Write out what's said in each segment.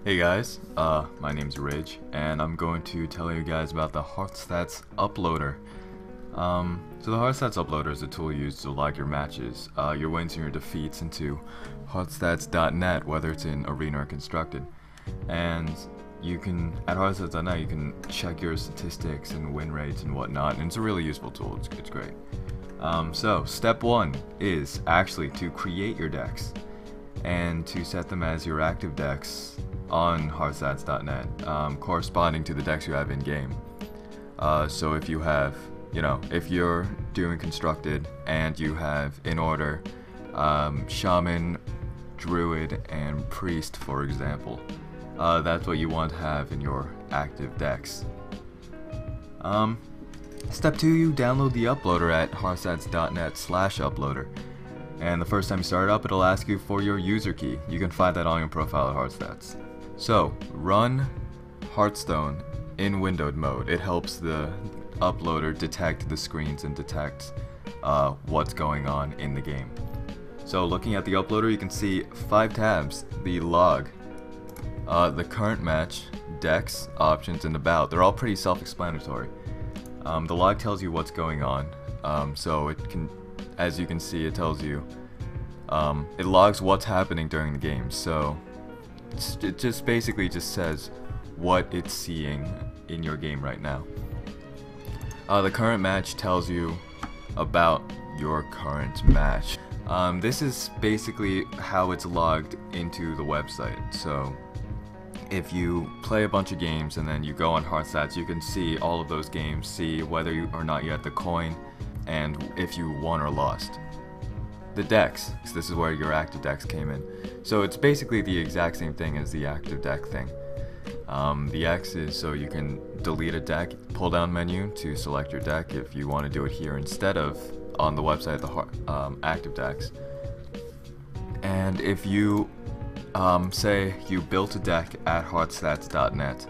Hey guys, my name's Ridge, and I'm going to tell you guys about the HearthStats uploader. So the HearthStats uploader is a tool used to log your matches, your wins and your defeats into HearthStats.net, whether it's in Arena or Constructed. And you can, at HearthStats.net, you can check your statistics and win rates and whatnot, and it's a really useful tool, it's great. So step one is actually to create your decks and to set them as your active decks on HearthStats.net, corresponding to the decks you have in game. So if you have, if you're doing constructed and you have in order Shaman, Druid, and Priest, for example, that's what you want to have in your active decks. Step 2, you download the uploader at HearthStats.net/uploader. And the first time you start it up, it'll ask you for your user key. You can find that on your profile at HearthStats. So, run Hearthstone in windowed mode. It helps the uploader detect the screens and detect what's going on in the game. So, looking at the uploader, you can see 5 tabs. The log, the current match, decks, options, and about. They're all pretty self-explanatory. The log tells you what's going on, so it can, as you can see, it tells you, it logs what's happening during the game, so it just basically just says what it's seeing in your game right now. The current match tells you about your current match. This is basically how it's logged into the website, so if you play a bunch of games and then you go on HearthStats, you can see all of those games, see whether you or not you had the coin, and if you won or lost. The decks, so this is where your active decks came in. So it's basically the exact same thing as the active deck thing. The X is so you can delete a deck, pull down menu to select your deck if you want to do it here instead of on the website, the active decks. And if you say you built a deck at HearthStats.net,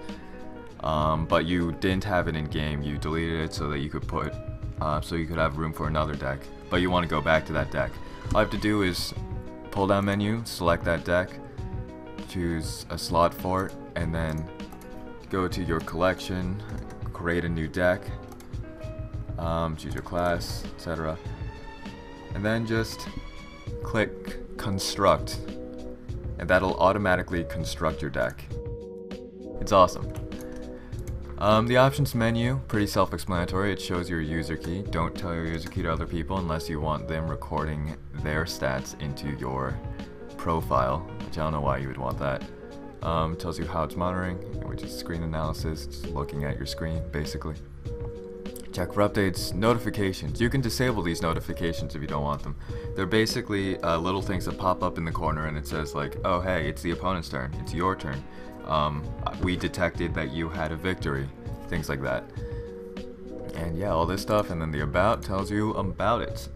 but you didn't have it in game, you deleted it so that you could put so you could have room for another deck, but you want to go back to that deck. All you have to do is pull down menu, select that deck, choose a slot for it, and then go to your collection, create a new deck, choose your class, etc. And then just click construct, and that'll automatically construct your deck. It's awesome. The options menu, pretty self-explanatory. It shows your user key. Don't tell your user key to other people unless you want them recording their stats into your profile, which I don't know why you would want that. Tells you how it's monitoring, which is screen analysis, just looking at your screen, basically. Check for updates, notifications. You can disable these notifications if you don't want them. They're basically little things that pop up in the corner and it says like, oh hey, it's the opponent's turn, it's your turn. We detected that you had a victory, things like that. And yeah, all this stuff, and then the about tells you about it.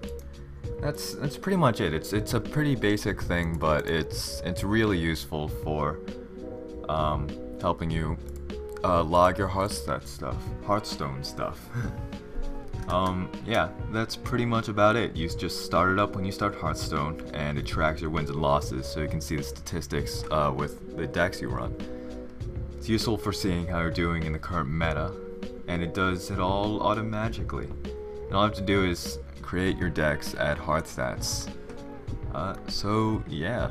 That's pretty much it. It's a pretty basic thing, but it's really useful for helping you log your Hearthstone stuff. Yeah, that's pretty much about it. You just start it up when you start Hearthstone, and it tracks your wins and losses, so you can see the statistics with the decks you run. It's useful for seeing how you're doing in the current meta, and it does it all automatically. And all you have to do is create your decks at HearthStats. So yeah.